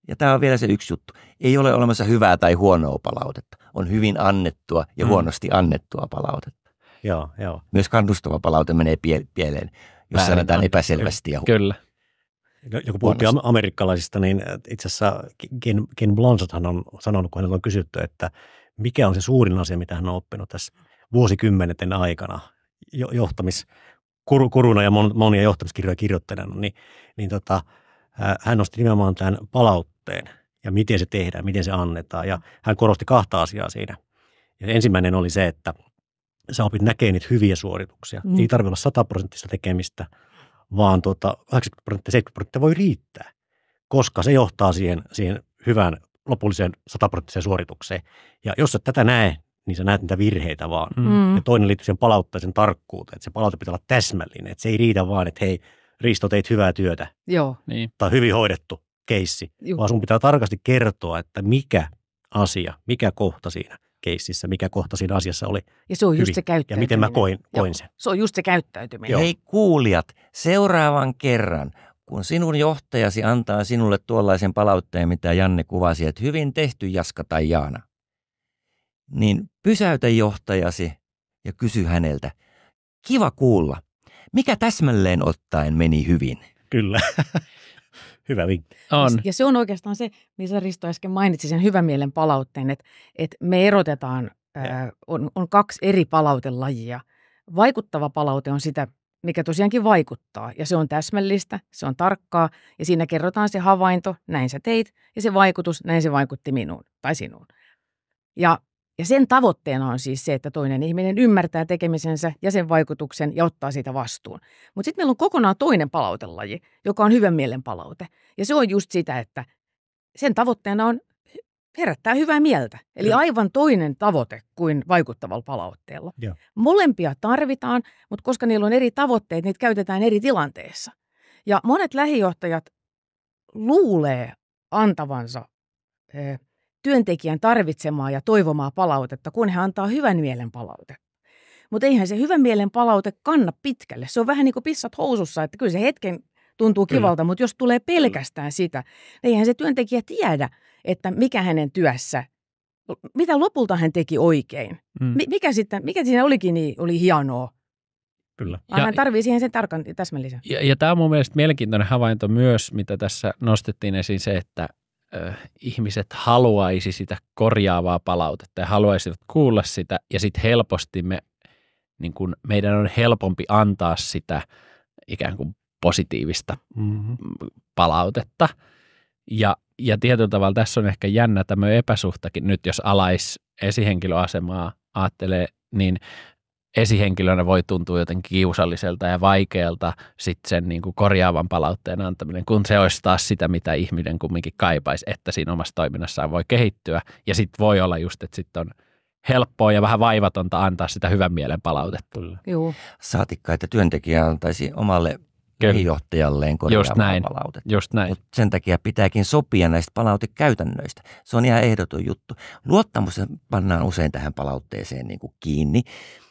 Ja tämä on vielä se yksi juttu. Ei ole olemassa hyvää tai huonoa palautetta. On hyvin annettua ja huonosti annettua palautetta. Joo. Myös kannustava palaute menee pieleen, jos Väärin sanotaan annettu. epäselvästi. Ja Kyllä. Ja kun puhuttiin amerikkalaisista, niin itse asiassa Ken Blanchardhan on sanonut, kun hänellä on kysytty, että mikä on se suurin asia, mitä hän on oppinut tässä vuosikymmenten aikana johtamiskuruna ja monia johtamiskirjoja kirjoittajana, niin hän nosti nimenomaan tämän palautteen ja miten se tehdään, miten se annetaan. Ja hän korosti kahta asiaa siinä. Ja ensimmäinen oli se, että sä opit näkemään niitä hyviä suorituksia. Ei tarvitse olla 100% tekemistä, vaan 80-70% voi riittää, koska se johtaa siihen hyvään lopulliseen 100% suoritukseen. Ja jos et tätä näe, niin sä näet niitä virheitä vaan. Ja toinen liittyy siihen palautteeseen tarkkuuteen, että se palaute pitää olla täsmällinen. Että se ei riitä vaan, että hei, Risto, teit hyvää työtä Joo. Niin. tai hyvin hoidettu keissi, Juh. vaan sun pitää tarkasti kertoa, että mikä asia, mikä kohta siinä keississä, mikä kohta siinä asiassa oli Ja se on just hyvin se käyttäytyminen. ja miten mä koin Joo. sen. Se on just se käyttäytyminen. Hei kuulijat, seuraavan kerran, kun sinun johtajasi antaa sinulle tuollaisen palautteen, mitä Janne kuvasi, että hyvin tehty Jaska tai Jaana, niin pysäytä johtajasi ja kysy häneltä, kiva kuulla, mikä täsmälleen ottaen meni hyvin? Kyllä. Hyvä vinkki. On. Ja se on oikeastaan se, missä Risto äsken mainitsi sen hyvän mielen palautteen, että me erotetaan, on kaksi eri palautelajia. Vaikuttava palaute on sitä, mikä tosiaankin vaikuttaa, ja se on täsmällistä, se on tarkkaa, ja siinä kerrotaan se havainto, näin sä teit, ja se vaikutus, näin se vaikutti minuun tai sinuun. Ja sen tavoitteena on siis se, että toinen ihminen ymmärtää tekemisensä ja sen vaikutuksen ja ottaa siitä vastuun. Mutta sitten meillä on kokonaan toinen palautelaji, joka on hyvän mielen palaute. Ja se on just sitä, että sen tavoitteena on herättää hyvää mieltä. Eli aivan toinen tavoite kuin vaikuttavalla palautteella. Joo. Molempia tarvitaan, mutta koska niillä on eri tavoitteet, niitä käytetään eri tilanteissa. Ja monet lähijohtajat luulee antavansa työntekijän tarvitsemaa ja toivomaa palautetta, kun he antaa hyvän mielen palautetta. Mutta eihän se hyvän mielen palaute kanna pitkälle. Se on vähän niin kuin pissat housussa, että kyllä se hetken tuntuu kivalta, mutta jos tulee pelkästään sitä, niin eihän se työntekijä tiedä, että mikä hänen työssä, mitä lopulta hän teki oikein. Mikä siinä olikin niin, oli hienoa. Kyllä. Hän tarvitsee siihen sen tarkan täsmällisen. Ja tämä on mun mielestä mielenkiintoinen havainto myös, mitä tässä nostettiin esiin se, että ihmiset haluaisi sitä korjaavaa palautetta ja haluaisivat kuulla sitä ja sitten helposti meidän on helpompi antaa sitä ikään kuin positiivista palautetta. Ja tietyllä tavalla tässä on ehkä jännä tämmöinen epäsuhtakin nyt, jos esihenkilöasemaa ajattelee, niin esihenkilönä voi tuntua jotenkin kiusalliselta ja vaikealta sitten sen niin kuin korjaavan palautteen antaminen, kun se olisi taas sitä, mitä ihminen kumminkin kaipaisi, että siinä omassa toiminnassaan voi kehittyä. Ja sitten voi olla just, että sitten on helppoa ja vähän vaivatonta antaa sitä hyvän mielen palautetta. Joo. Saatikka, että työntekijä antaisi omalle johtajalleen korjaavaa palautetta. Just näin. Mutta sen takia pitääkin sopia näistä palautekäytännöistä. Se on ihan ehdoton juttu. Luottamus pannaan usein tähän palautteeseen niin kuin kiinni.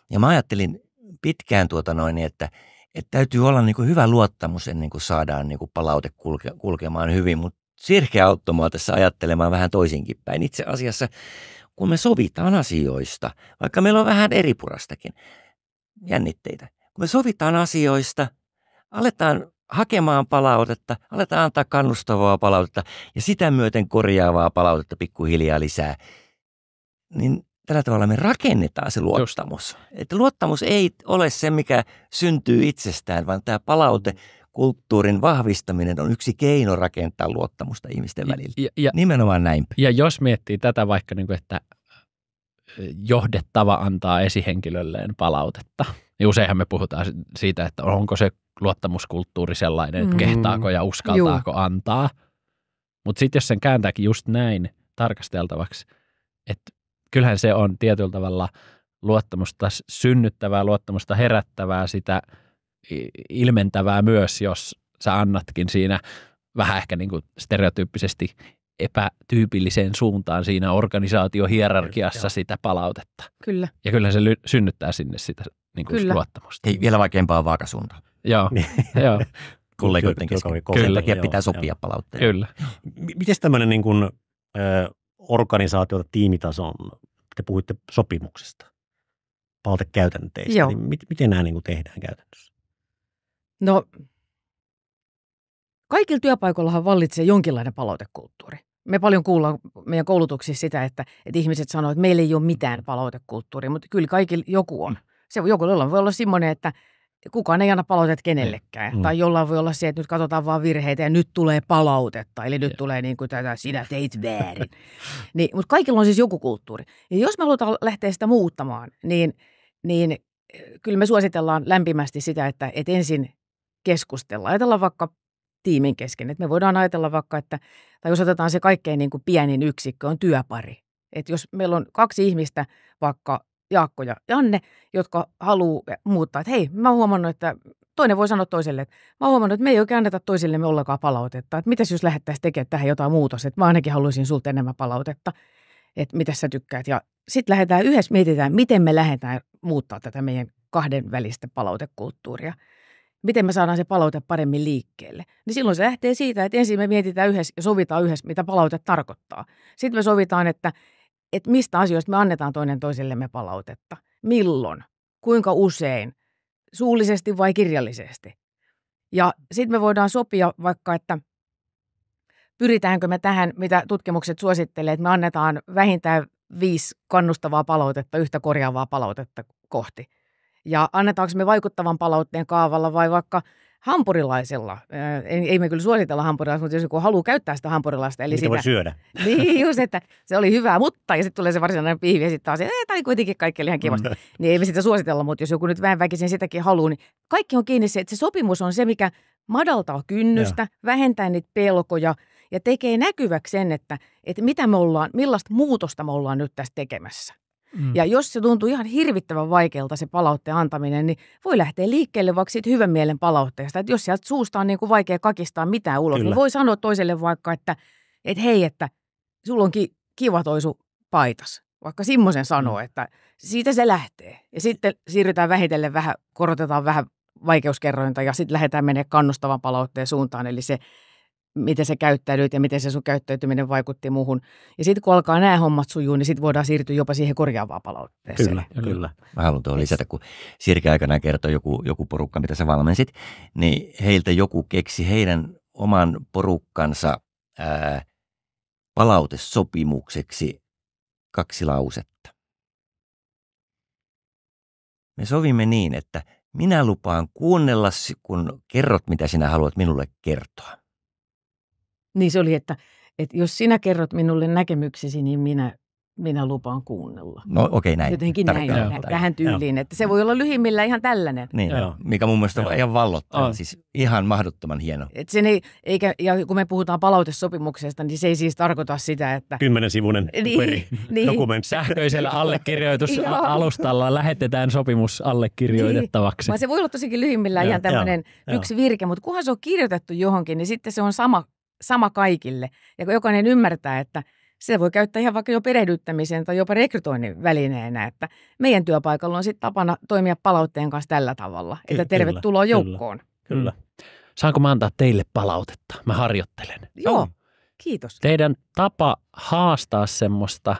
Ja mä ajattelin pitkään että täytyy olla niin kuin hyvä luottamus ennen kuin saadaan niin kuin palaute kulkemaan hyvin. Mutta Sirke auttoi mua tässä ajattelemaan vähän toisinkin päin. Itse asiassa, kun me sovitaan asioista, vaikka meillä on vähän eripurastakin jännitteitä, kun me sovitaan asioista, aletaan hakemaan palautetta, aletaan antaa kannustavaa palautetta ja sitä myöten korjaavaa palautetta pikkuhiljaa lisää, niin tällä tavalla me rakennetaan se luottamus. Että luottamus ei ole se, mikä syntyy itsestään, vaan tämä palautekulttuurin vahvistaminen on yksi keino rakentaa luottamusta ihmisten välillä. Nimenomaan näin. Ja jos miettii tätä vaikka, niin kuin, että johdettava antaa esihenkilölleen palautetta, niin useinhan me puhutaan siitä, että onko se luottamuskulttuuri sellainen, että kehtaako ja uskaltaako antaa. Mutta sitten jos sen kääntääkin just näin tarkasteltavaksi, että kyllähän se on tietyllä tavalla luottamusta synnyttävää, luottamusta herättävää, sitä ilmentävää myös, jos sä annatkin siinä vähän ehkä niin kuin stereotyyppisesti epätyypilliseen suuntaan siinä organisaatiohierarkiassa sitä palautetta. Kyllä. Ja kyllähän se synnyttää sinne sitä niin kuin luottamusta. Ei vielä vaikeampaa vaakasuuntaan. Joo, joo. Kollegoiden kesken. Sen takia pitää sopia palautteita. Kyllä. Miten tämmöinen niin kuin organisaatio- tiimitason, te puhuitte sopimuksesta, palautekäytänteistä, niin miten nämä niin kuin tehdään käytännössä? No, kaikilla työpaikoillahan vallitsee jonkinlainen palautekulttuuri. Me paljon kuullaan meidän koulutuksissa sitä, että ihmiset sanoo, että meillä ei ole mitään palautekulttuuria, mutta kyllä kaikilla joku on. Se jollain voi olla semmoinen, että kukaan ei anna palautetta kenellekään. Tai jollain voi olla se, että nyt katsotaan vaan virheitä ja nyt tulee palautetta. Eli nyt tulee niin kuin tätä, sinä teit väärin. Mutta kaikilla on siis joku kulttuuri. Ja jos me halutaan lähteä sitä muuttamaan, niin kyllä me suositellaan lämpimästi sitä, että ensin keskustellaan. Ajatellaan vaikka tiimin kesken. Että me voidaan ajatella vaikka, tai jos otetaan se kaikkein niin kuin pienin yksikkö, on työpari. Että jos meillä on kaksi ihmistä, vaikka Jaakko ja Janne, jotka haluaa muuttaa, että hei, mä oon huomannut, että toinen voi sanoa toiselle, että mä oon huomannut, että me ei oikein anneta toisillemme ollenkaan palautetta, että mitäs jos lähdettäisiin tekemään tähän jotain muutosta, että mä ainakin haluaisin sulta enemmän palautetta, että mitä sä tykkäät. Ja sitten lähdetään yhdessä, mietitään, miten me lähdetään muuttaa tätä meidän kahden välistä palautekulttuuria. Miten me saadaan se palaute paremmin liikkeelle. Niin silloin se lähtee siitä, että ensin me mietitään yhdessä ja sovitaan yhdessä, mitä palaute tarkoittaa. Sitten me sovitaan, että mistä asioista me annetaan toinen toisellemme palautetta. Milloin? kuinka usein, suullisesti vai kirjallisesti. Ja sitten me voidaan sopia vaikka, että pyritäänkö me tähän, mitä tutkimukset suosittelee, että me annetaan vähintään 5 kannustavaa palautetta, yhtä korjaavaa palautetta kohti. Ja annetaanko me vaikuttavan palautteen kaavalla vai vaikka hampurilaisella. Ei me kyllä suositella hampurilaista, mutta jos joku haluaa käyttää sitä hampurilaista. Eli Mitä voi syödä. Niin just, että se oli hyvää, mutta ja sitten tulee se varsinainen pihvi ja sitten taas, että tämä oli kuitenkin kaikki ihan kivasti. Niin ei me sitä suositella, mutta jos joku nyt vähän väkisin sitäkin haluaa, niin kaikki on kiinni se, että se sopimus on se, mikä madaltaa kynnystä, vähentää niitä pelkoja ja tekee näkyväksi sen, että mitä me ollaan, millaista muutosta me ollaan nyt tässä tekemässä. Ja jos se tuntuu ihan hirvittävän vaikealta se palautteen antaminen, niin voi lähteä liikkeelle vaikka siitä hyvän mielen palautteesta. Että jos sieltä suusta on niin kuin vaikea kakistaa mitään ulos, niin voi sanoa toiselle vaikka, että hei, että sulla onkin kiva toi sun paitas. Vaikka semmoisen sanoo, että siitä se lähtee. Ja sitten siirrytään vähitellen vähän, korotetaan vähän vaikeuskerrointa ja sitten lähdetään menemään kannustavan palautteen suuntaan. Eli se, miten se käyttäydyt ja miten se sun käyttäytyminen vaikutti muuhun. Ja sitten kun alkaa nämä hommat sujuu, niin sitten voidaan siirtyä jopa siihen korjaavaan palautteeseen. Kyllä. Mä haluan tuohon lisätä, kun Sirke aikanaan kertoi joku porukka, mitä sä valmensit, niin heiltä joku keksi heidän oman porukkansa palautesopimukseksi 2 lausetta. Me sovimme niin, että minä lupaan kuunnella, kun kerrot, mitä sinä haluat minulle kertoa. Niin se oli, että jos sinä kerrot minulle näkemyksesi, niin minä lupaan kuunnella. No okei, näin. Jotenkin näin, tähän tyyliin, että se voi olla lyhimmillä ihan tällainen. Niin, mikä mun mielestä on ihan vallottava, siis ihan mahdottoman hieno. Ja kun me puhutaan palautesopimuksesta, niin se ei siis tarkoita sitä, että 10-sivuinen dokumentti. Sähköisellä allekirjoitusalustalla lähetetään sopimus allekirjoitettavaksi. Vaan se voi olla tosikin lyhimmillään ihan tämmöinen yksi virke, mutta kunhan se on kirjoitettu johonkin, niin sitten se on sama kaikille. Ja kun jokainen ymmärtää, että se voi käyttää ihan vaikka jo perehdyttämiseen tai jopa rekrytoinnin välineenä, että meidän työpaikalla on sitten tapana toimia palautteen kanssa tällä tavalla, että tervetuloa joukkoon. Kyllä. Saanko mä antaa teille palautetta? Mä harjoittelen. Joo, kiitos. Teidän tapa haastaa semmoista,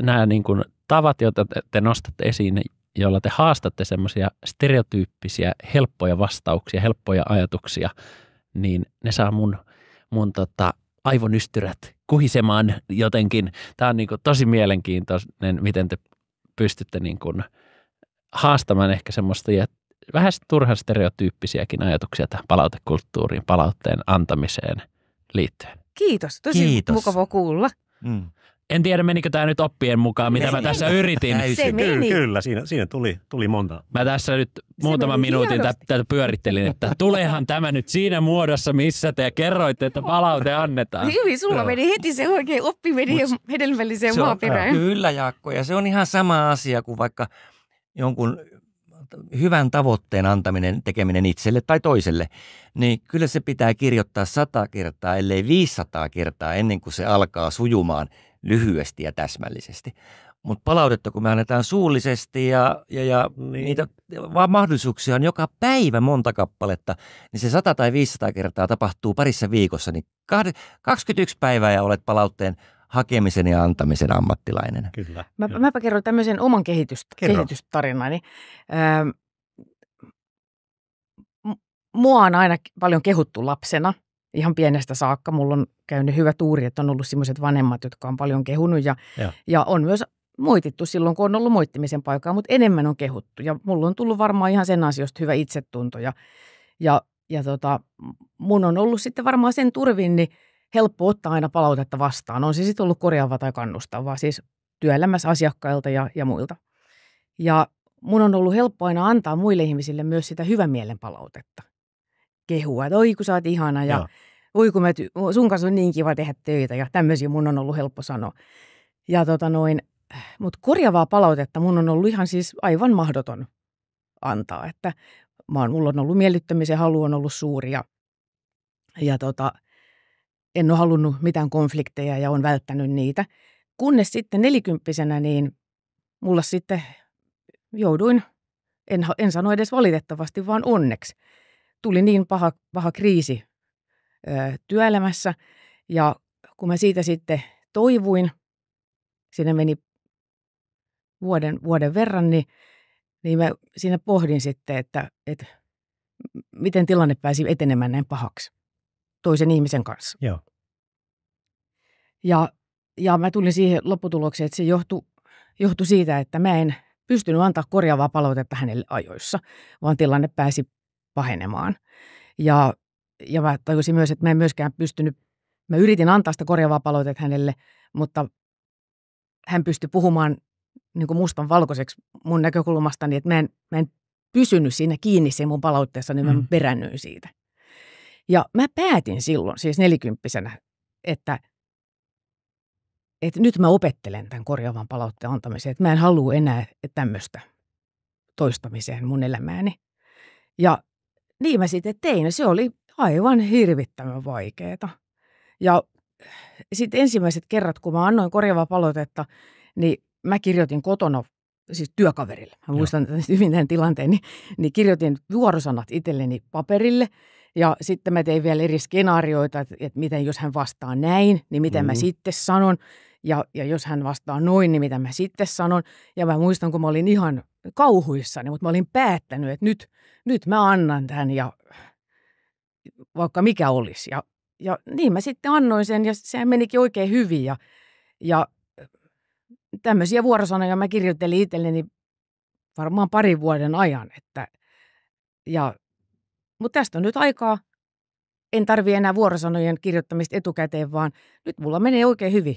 nämä niin kuin tavat, joita te nostatte esiin, joilla te haastatte semmoisia stereotyyppisiä, helppoja vastauksia, helppoja ajatuksia, niin ne saa mun aivonystyrät kuhisemaan jotenkin. Tämä on niin kuin tosi mielenkiintoinen, miten te pystytte niin kuin haastamaan ehkä semmoista vähän turhan stereotyyppisiäkin ajatuksia tähän palautekulttuuriin, palautteen antamiseen liittyen. Kiitos, tosi mukava kuulla. En tiedä, menikö tämä nyt oppien mukaan, mitä mä tässä yritin. Se meni. Kyllä, siinä tuli monta. Mä tässä nyt muutaman minuutin tätä pyörittelin, että tuleehan tämä nyt siinä muodossa, missä te kerroitte, että palaute annetaan. Hyvin, sulla meni heti se oikein oppi meni hedelmälliseen maaperään. Kyllä, Jaakko, ja se on ihan sama asia kuin vaikka jonkun hyvän tavoitteen antaminen, tekeminen itselle tai toiselle, niin kyllä se pitää kirjoittaa 100 kertaa, ellei 500 kertaa ennen kuin se alkaa sujumaan lyhyesti ja täsmällisesti. Mutta palautetta, kun me annetaan suullisesti ja niitä vaan mahdollisuuksia on joka päivä monta kappaletta, niin se 100 tai 500 kertaa tapahtuu parissa viikossa, niin 21 päivää ja olet palautteen hakemisen ja antamisen ammattilainen. Kyllä. Mäpä kerron tämmöisen oman kehitystarinani. Mua on aina paljon kehuttu lapsena, ihan pienestä saakka. Mulla on käynyt hyvä tuuri, että on ollut sellaiset vanhemmat, jotka on paljon kehunut ja on myös moitittu silloin, kun on ollut moittimisen paikkaa, mutta enemmän on kehuttu. Ja mulla on tullut varmaan ihan sen ansiosta hyvä itsetunto ja mun on ollut sitten varmaan sen turvin, niin helppo ottaa aina palautetta vastaan. On se sitten ollut korjaava tai kannustavaa, siis työelämässä asiakkailta ja muilta. Ja mun on ollut helppo aina antaa muille ihmisille myös sitä hyvän mielen palautetta. Kehua, että oi kun sä oot ihana ja oi kun sun kanssa on niin kiva tehdä töitä ja tämmöisiä mun on ollut helppo sanoa. Ja mutta korjaavaa palautetta mun on ollut ihan siis aivan mahdoton antaa, että mulla on ollut miellyttämisen halu on ollut suuri ja en ole halunnut mitään konflikteja ja on välttänyt niitä. Kunnes sitten 40-vuotiaana niin mulla sitten jouduin, en sano edes valitettavasti, vaan onneksi. Tuli niin paha kriisi työelämässä ja kun mä siitä sitten toivuin, siinä meni vuoden verran, niin niin mä siinä pohdin sitten, että miten tilanne pääsi etenemään näin pahaksi toisen ihmisen kanssa. Joo. Ja mä tulin siihen lopputulokseen, että se johtui siitä, että mä en pystynyt antaa korjaavaa palautetta hänelle ajoissa, vaan tilanne pääsi pahenemaan. Ja mä tajusin myös, että mä en myöskään pystynyt, mä yritin antaa sitä korjaavaa palautetta hänelle, mutta hän pystyi puhumaan niin kuin mustan valkoiseksi mun näkökulmastani, että mä en pysynyt siinä kiinni sen mun palautteessa, niin mä peräännyin siitä. Ja mä päätin silloin, siis 40-vuotiaana, että nyt mä opettelen tämän korjaavan palautteen antamiseen, että mä en halua enää tämmöistä toistamiseen mun elämääni. Ja niin mä sitten tein, se oli aivan hirvittävän vaikeeta. Ja sitten ensimmäiset kerrat, kun mä annoin korjaavaa palautetta, niin mä kirjoitin kotona, siis työkaverille, mä muistan hyvin tämän tilanteen, niin kirjoitin vuorosanat itselleni paperille. Ja sitten mä tein vielä eri skenaarioita, että miten jos hän vastaa näin, niin miten mä sitten sanon. Ja jos hän vastaa noin, niin mitä mä sitten sanon. Ja mä muistan, kun mä olin ihan kauhuissani, mutta mä olin päättänyt, että nyt mä annan tämän ja vaikka mikä olisi. Ja niin mä sitten annoin sen ja se menikin oikein hyvin. Ja tämmöisiä vuorosanoja mä kirjoittelin itselleni varmaan 2 vuoden ajan. Mutta tästä on nyt aikaa. En tarvitse enää vuorosanojen kirjoittamista etukäteen, vaan nyt mulla menee oikein hyvin.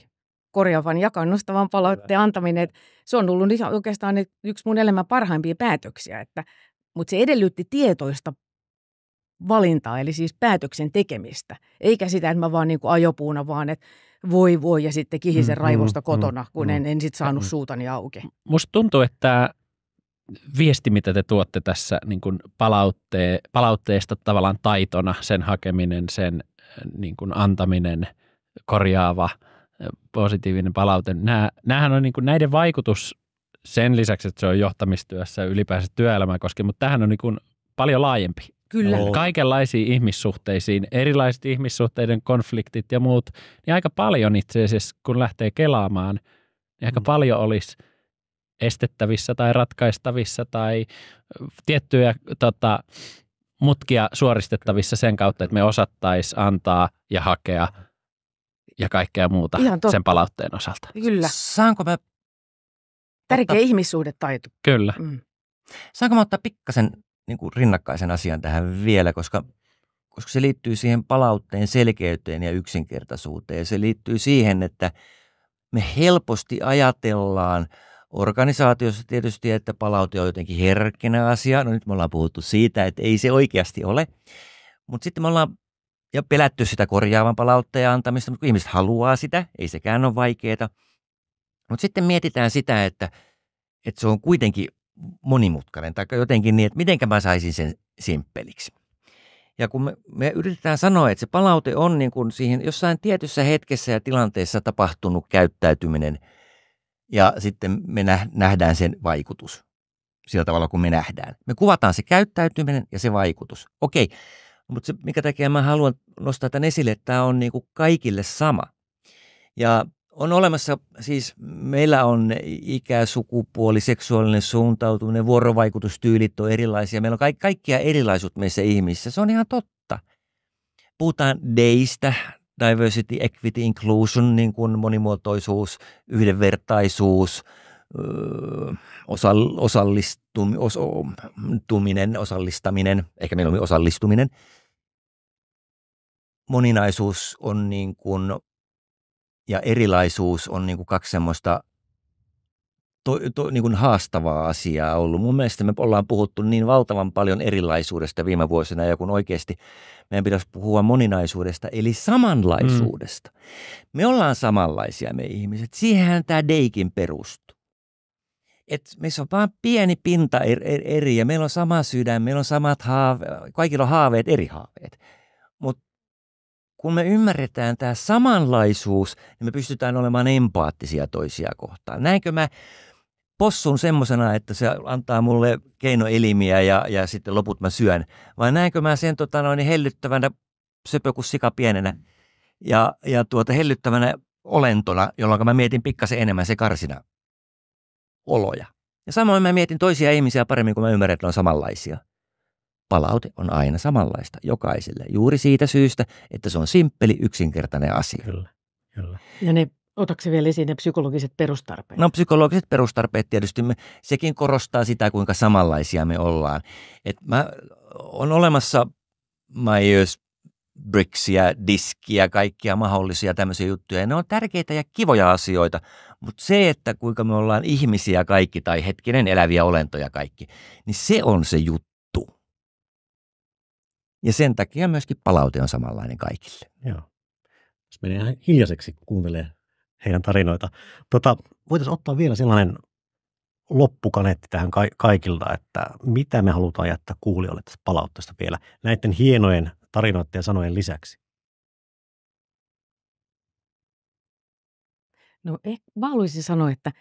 Korjaavan ja kannustavan palautteen antaminen. Että se on ollut oikeastaan yksi mun elämän parhaimpia päätöksiä. Mutta se edellytti tietoista valintaa, eli siis päätöksen tekemistä. Eikä sitä, että mä vaan niin kuin ajopuuna, vaan että voi ja sitten kihisen raivosta kotona, kun en sitten saanut suutani auki. Musta tuntuu, että viesti, mitä te tuotte tässä niin kuin palautteesta tavallaan taitona, sen hakeminen, sen niin kuin antaminen, korjaava, positiivinen palaute. Näähän on niin kuin näiden vaikutus sen lisäksi, että se on johtamistyössä ylipäänsä työelämää koskee, mutta tämähän on niin kuin paljon laajempi. Kyllä. Kaikenlaisiin ihmissuhteisiin, erilaiset ihmissuhteiden konfliktit ja muut, niin aika paljon itse asiassa, kun lähtee kelaamaan, niin aika paljon olisi estettävissä tai ratkaistavissa tai tiettyjä mutkia suoristettavissa sen kautta, että me osattaisiin antaa ja hakea ja kaikkea muuta sen palautteen osalta. Kyllä. Saanko mä... Tärkeä ihmissuhdetaito. Kyllä. Saanko mä ottaa pikkasen niin kuin rinnakkaisen asian tähän vielä, koska se liittyy siihen palautteen selkeyteen ja yksinkertaisuuteen. Se liittyy siihen, että me helposti ajatellaan organisaatiossa tietysti, että palaute on jotenkin herkkinen asia. No nyt me ollaan puhuttu siitä, että ei se oikeasti ole. Mutta sitten me ollaan ja pelätty sitä korjaavan palautteen antamista, mutta kun ihmiset haluaa sitä, ei sekään ole vaikeaa. Mutta sitten mietitään sitä, että se on kuitenkin monimutkainen tai jotenkin niin, että mitenkä mä saisin sen simppeliksi. Ja kun me yritetään sanoa, että se palaute on niin kuin siihen jossain tietyssä hetkessä ja tilanteessa tapahtunut käyttäytyminen ja sitten me nähdään sen vaikutus sillä tavalla, kun me nähdään. Me kuvataan se käyttäytyminen ja se vaikutus. Okei, mutta se, mikä takia mä haluan nostaa tämän esille, että tämä on niin kuin kaikille sama. Ja on olemassa, siis meillä on ikä, sukupuoli, seksuaalinen suuntautuminen, vuorovaikutustyylit on erilaisia. Meillä on kaikkia erilaisuutta meissä ihmisissä. Se on ihan totta. Puhutaan DEistä, diversity, equity, inclusion, niin kuin monimuotoisuus, yhdenvertaisuus, osallistaminen, ehkä meillä on osallistuminen. Moninaisuus on niin kuin ja erilaisuus on niin kuin 2 semmoista niin kuin haastavaa asiaa ollut. Mun mielestä me ollaan puhuttu niin valtavan paljon erilaisuudesta viime vuosina, ja kun oikeasti meidän pitäisi puhua moninaisuudesta, eli samanlaisuudesta. Me ollaan samanlaisia me ihmiset. Siihenhän tämä DEIkin perustuu. Et meissä on vaan pieni pinta eri, ja meillä on sama sydän, meillä on samat haaveet, kaikilla on haaveet, eri haaveet. Mutta kun me ymmärretään tämä samanlaisuus, niin me pystytään olemaan empaattisia toisia kohtaan. Näinkö mä possun semmosena, että se antaa mulle keinoelimiä ja sitten loput mä syön? Vai näinkö mä sen hellyttävänä söpö kuin sika pienenä ja hellyttävänä olentona, jolloin mä mietin pikkasen enemmän se karsina oloja. Ja samoin mä mietin toisia ihmisiä paremmin, kun mä ymmärrän, että ne on samanlaisia. Palaute on aina samanlaista jokaiselle. Juuri siitä syystä, että se on simppeli, yksinkertainen asia. Kyllä, kyllä. Ja ne, otatko vielä esiin ne psykologiset perustarpeet? No psykologiset perustarpeet tietysti, sekin korostaa sitä, kuinka samanlaisia me ollaan. On olemassa Myers-Briggsia, diskiä, kaikkia mahdollisia tämmöisiä juttuja. Ja ne on tärkeitä ja kivoja asioita, mutta se, että kuinka me ollaan ihmisiä kaikki tai hetkinen eläviä olentoja kaikki, niin se on se juttu. Ja sen takia myöskin palaute on samanlainen kaikille. Joo. Jos menee ihan hiljaiseksi, kun kuuntelee heidän tarinoita. Voitaisiin ottaa vielä sellainen loppukaneetti tähän kaikilta, että mitä me halutaan jättää kuulijoille tästä palautteesta vielä näiden hienojen tarinoiden ja sanojen lisäksi. No mä haluaisin sanoa, että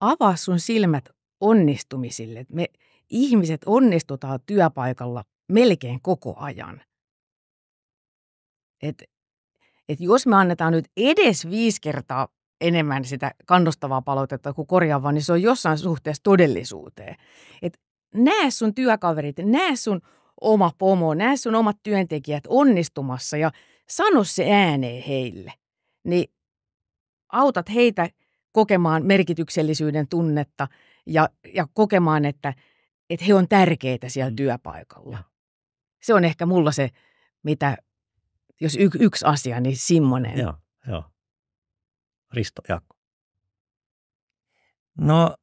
avaa sun silmät onnistumisille. Me ihmiset onnistutaan työpaikalla melkein koko ajan. Et jos me annetaan nyt edes 5 kertaa enemmän sitä kannustavaa palautetta kuin korjaavaa, niin se on jossain suhteessa todellisuuteen. Et näe sun työkaverit, näe sun oma pomo, näe sun omat työntekijät onnistumassa ja sano se ääneen heille. Niin autat heitä kokemaan merkityksellisyyden tunnetta ja kokemaan, että he on tärkeitä siellä työpaikalla. Se on ehkä mulla se, mitä, jos yksi asia, niin semmoinen. Joo. Risto, Jaakko. No,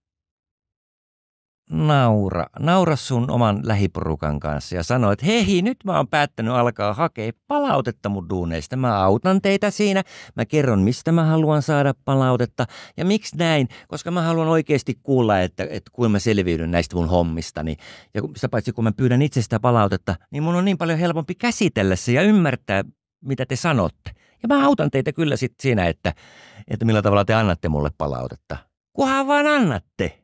naura sun oman lähiporukan kanssa ja sano, että hei, nyt mä oon päättänyt alkaa hakea palautetta mun duuneista. Mä autan teitä siinä, mä kerron mistä mä haluan saada palautetta ja miksi näin, koska mä haluan oikeasti kuulla, että kuinka mä selviydyn näistä mun hommistani. Ja sitä paitsi kun mä pyydän itse sitä palautetta, niin mun on niin paljon helpompi käsitellä se ja ymmärtää, mitä te sanotte. Ja mä autan teitä kyllä sit siinä, että millä tavalla te annatte mulle palautetta. Kunhan vaan annatte.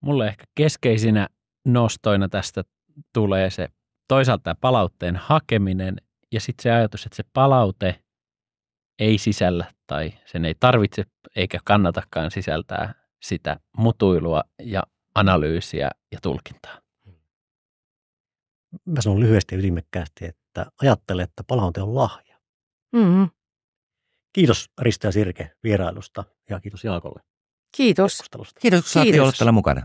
Mulle ehkä keskeisinä nostoina tästä tulee se toisaalta tämä palautteen hakeminen ja sitten se ajatus, että se palaute ei sisällä tai sen ei tarvitse eikä kannatakaan sisältää sitä mutuilua ja analyysiä ja tulkintaa. Mä sanon lyhyesti ja ytimekkäästi, että ajattele, että palaute on lahja. Mm-hmm. Kiitos Risto ja Sirke vierailusta ja kiitos Jaakolle Kiitos. keskustelusta. Kiitos, kun saatiin olla täällä mukana.